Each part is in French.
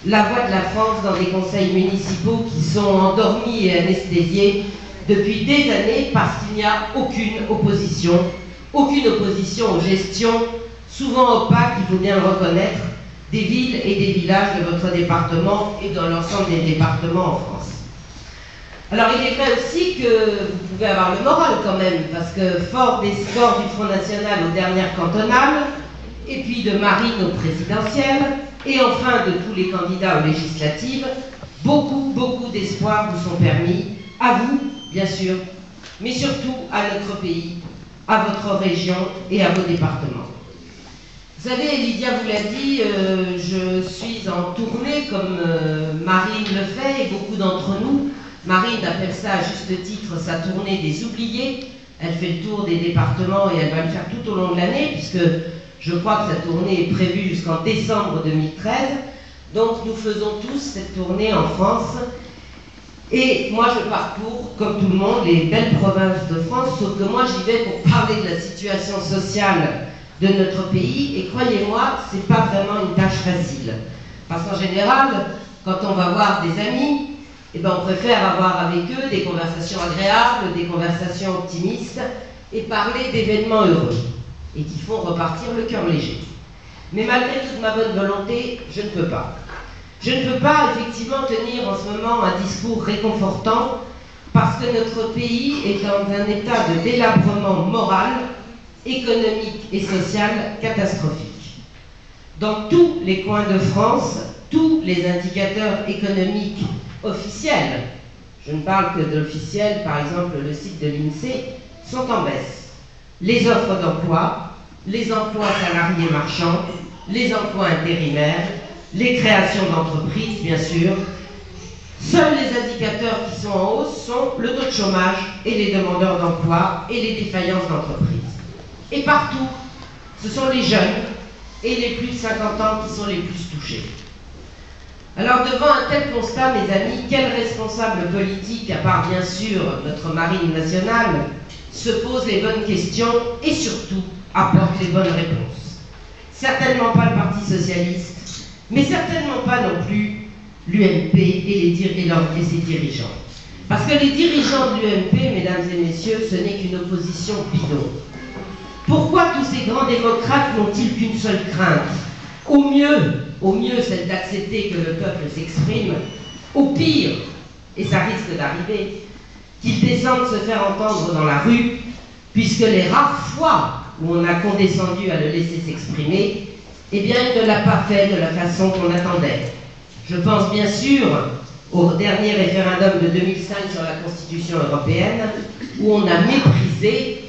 la voix de la France dans des conseils municipaux qui sont endormis et anesthésiés depuis des années parce qu'il n'y a aucune opposition aux gestions, souvent opaques, il faut bien le reconnaître, des villes et des villages de votre département et dans l'ensemble des départements en France. Alors il est vrai aussi que vous pouvez avoir le moral quand même, parce que fort des scores du Front National aux dernières cantonales, et puis de Marine aux présidentielles, et enfin de tous les candidats aux législatives, beaucoup d'espoirs vous sont permis, à vous, bien sûr, mais surtout à notre pays, à votre région et à vos départements. Vous savez, Lydia vous l'a dit, je suis en tournée comme Marine le fait et beaucoup d'entre nous. Marine appelle ça à juste titre sa tournée des oubliés. Elle fait le tour des départements et elle va le faire tout au long de l'année puisque je crois que sa tournée est prévue jusqu'en décembre 2013. Donc nous faisons tous cette tournée en France. Et moi je parcours, comme tout le monde, les belles provinces de France, sauf que moi j'y vais pour parler de la situation sociale de notre pays. Et croyez-moi, c'est pas vraiment une tâche facile. Parce qu'en général, quand on va voir des amis, eh ben, on préfère avoir avec eux des conversations agréables, des conversations optimistes et parler d'événements heureux et qui font repartir le cœur léger. Mais malgré toute ma bonne volonté, je ne peux pas. Je ne peux pas effectivement tenir en ce moment un discours réconfortant parce que notre pays est dans un état de délabrement moral, économique et social catastrophique. Dans tous les coins de France, tous les indicateurs économiques officiels, je ne parle que de l'officiel, par exemple le site de l'INSEE, sont en baisse. Les offres d'emploi, les emplois salariés marchands, les emplois intérimaires, les créations d'entreprises, bien sûr. Seuls les indicateurs qui sont en hausse sont le taux de chômage et les demandeurs d'emploi et les défaillances d'entreprises. Et partout, ce sont les jeunes et les plus de 50 ans qui sont les plus touchés. Alors devant un tel constat, mes amis, quel responsable politique, à part bien sûr notre marine nationale, se pose les bonnes questions et surtout apporte les bonnes réponses? Certainement pas le Parti socialiste, mais certainement pas non plus l'UMP et ses dirigeants. Parce que les dirigeants de l'UMP, mesdames et messieurs, ce n'est qu'une opposition bidon. Pourquoi tous ces grands démocrates n'ont-ils qu'une seule crainte? Au mieux celle d'accepter que le peuple s'exprime, au pire, et ça risque d'arriver, qu'ils descendent se faire entendre dans la rue, puisque les rares fois où on a condescendu à le laisser s'exprimer, eh bien il ne l'a pas fait de la façon qu'on attendait. Je pense bien sûr au dernier référendum de 2005 sur la Constitution européenne, où on a méprisé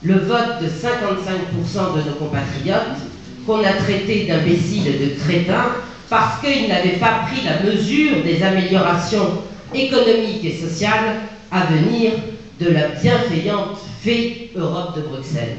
le vote de 55% de nos compatriotes, qu'on a traité d'imbéciles et de crétins, parce qu'ils n'avaient pas pris la mesure des améliorations économiques et sociales à venir de la bienveillante fée Europe de Bruxelles.